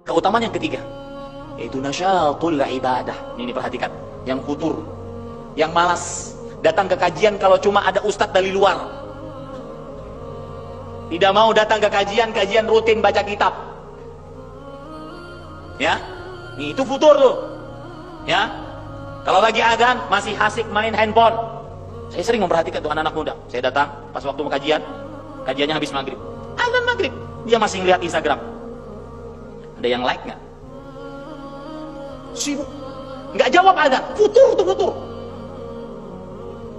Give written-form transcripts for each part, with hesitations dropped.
Keutamaan yang ketiga, yaitu nasyatul ibadah. Ini perhatikan, yang futur, yang malas datang ke kajian kalau cuma ada ustadz dari luar, tidak mau datang ke kajian rutin baca kitab, ya, itu futur tuh, ya. Kalau lagi adzan masih asik main handphone. Saya sering memperhatikan tuh anak-anak muda. Saya datang pas waktu kajiannya habis maghrib, adzan maghrib, dia masih ngeliat Instagram. Ada yang like nggak? Sibuk, nggak jawab adzan, futur tuh futur.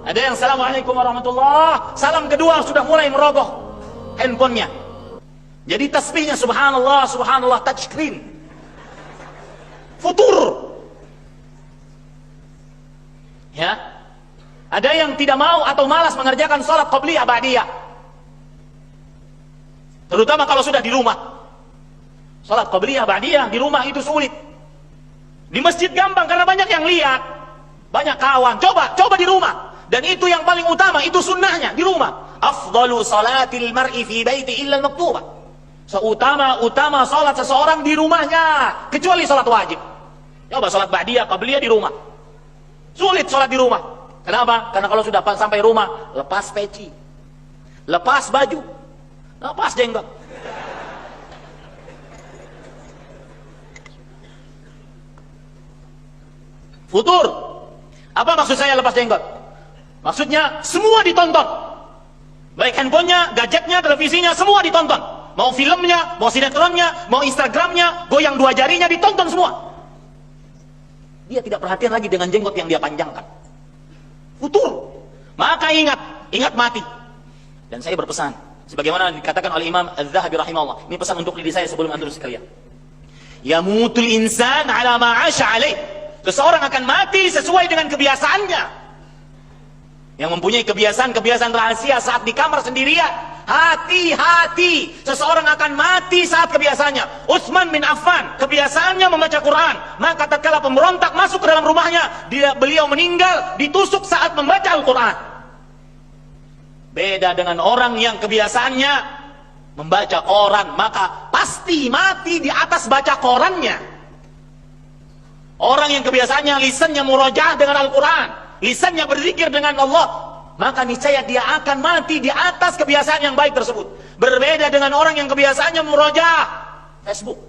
Ada yang assalamualaikum warahmatullah, salam kedua sudah mulai merogoh handphonenya. Jadi tasbihnya subhanallah, subhanallah, touch screen. Futur. Ya. Ada yang tidak mau atau malas mengerjakan salat qabliyah ba'diyah. Terutama kalau sudah di rumah. Salat qabliyah ba'diyah di rumah itu sulit. Di masjid gampang karena banyak yang lihat, banyak kawan. Coba di rumah. Dan itu yang paling utama, itu sunnahnya di rumah. Afdalu salatil mar'i fi baiti illa al-maktubah. Seutama salat seseorang di rumahnya, kecuali salat wajib. Coba salat ba'diyah qabliyah di rumah. Sulit salat di rumah. Kenapa? Karena kalau sudah sampai rumah, lepas peci, lepas baju, lepas jenggot. Futur. Apa maksud saya lepas jenggot? Maksudnya semua ditonton. Baik handphonenya, gadgetnya, televisinya, semua ditonton. Mau filmnya, mau sinetronnya, mau Instagramnya, goyang dua jarinya, ditonton semua. Dia tidak perhatian lagi dengan jenggot yang dia panjangkan. Futur. Maka ingat mati. Dan saya berpesan, sebagaimana dikatakan oleh Imam Az-Zahabi rahimahullah. Ini pesan untuk diri saya sebelum antum sekalian. Yamutul insan ala ma 'asha alaih. Seseorang akan mati sesuai dengan kebiasaannya. Yang mempunyai kebiasaan rahasia saat di kamar sendirian, hati-hati, seseorang akan mati saat kebiasaannya. Utsman bin Affan, kebiasaannya membaca Quran, maka tatkala pemberontak masuk ke dalam rumahnya, beliau meninggal ditusuk saat membaca Al-Quran. Beda dengan orang yang kebiasaannya membaca koran, maka pasti mati di atas baca korannya. Orang yang kebiasaannya lisannya murojaah dengan Al-Quran, lisannya berzikir dengan Allah, maka niscaya dia akan mati di atas kebiasaan yang baik tersebut. Berbeda dengan orang yang kebiasaannya murojaah Facebook.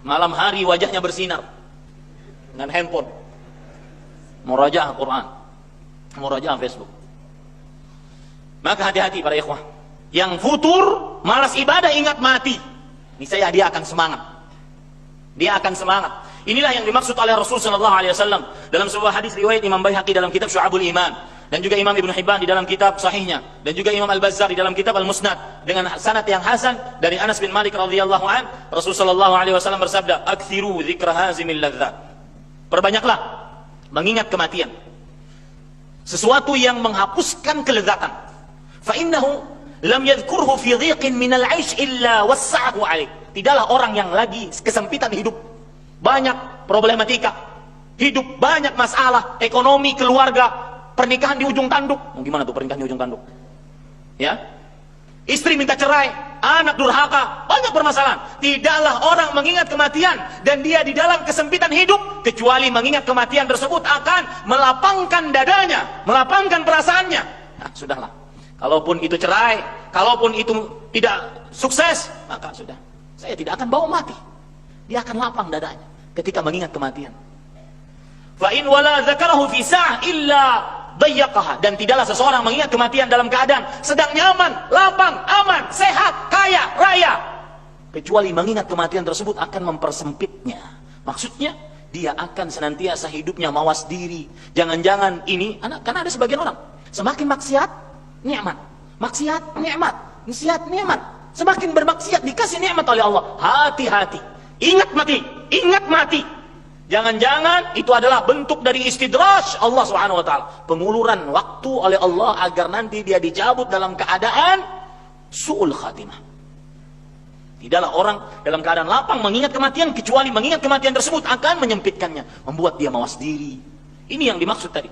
Malam hari wajahnya bersinar dengan handphone, murojaah Al-Quran, murojaah Facebook. Maka hati-hati para ikhwah. Yang futur, malas ibadah, ingat mati, niscaya dia akan semangat. Dia akan semangat. Inilah yang dimaksud oleh Rasul sallallahu alaihi wasallam dalam sebuah hadis riwayat Imam Baihaqi dalam kitab Syu'abul Iman, dan juga Imam Ibnu Hibban di dalam kitab sahihnya, dan juga Imam Al-Bazzar di dalam kitab Al-Musnad dengan sanad yang hasan dari Anas bin Malik radhiyallahu an. Rasul sallallahu alaihi wasallam bersabda, "Aktsiru dzikra hazimil ladzat." Perbanyaklah mengingat kematian, sesuatu yang menghapuskan kelezatan. Fa innahu lam yadhkurhu fi dhiqin minal 'aish illa wassa'ahu 'alaih. Tidaklah orang yang lagi kesempitan hidup, banyak problematika hidup, banyak masalah ekonomi, keluarga, pernikahan di ujung tanduk. Gimana tuh pernikahan di ujung tanduk? Ya, istri minta cerai, anak durhaka, banyak permasalahan. Tidaklah orang mengingat kematian dan dia di dalam kesempitan hidup, kecuali mengingat kematian tersebut akan melapangkan dadanya, melapangkan perasaannya. Nah, sudahlah. Kalaupun itu cerai, kalaupun itu tidak sukses, maka sudah. Saya tidak akan bawa mati. Dia akan lapang dadanya ketika mengingat kematian. Fa in wala dzakarahu fi sa'ah illa dayyaqaha. Dan tidaklah seseorang mengingat kematian dalam keadaan sedang nyaman, lapang, aman, sehat, kaya, raya, kecuali mengingat kematian tersebut akan mempersempitnya. Maksudnya dia akan senantiasa hidupnya mawas diri. Jangan-jangan ini karena ada sebagian orang semakin maksiat nikmat, maksiat nikmat, maksiat nikmat. Semakin bermaksiat dikasih nikmat oleh Allah. Hati-hati. Ingat mati. Ingat mati. Jangan-jangan itu adalah bentuk dari istidraj Allah Subhanahu wa taala. Penguluran waktu oleh Allah agar nanti dia dicabut dalam keadaan su'ul khatimah. Tidaklah orang dalam keadaan lapang mengingat kematian, kecuali mengingat kematian tersebut akan menyempitkannya, membuat dia mawas diri. Ini yang dimaksud tadi.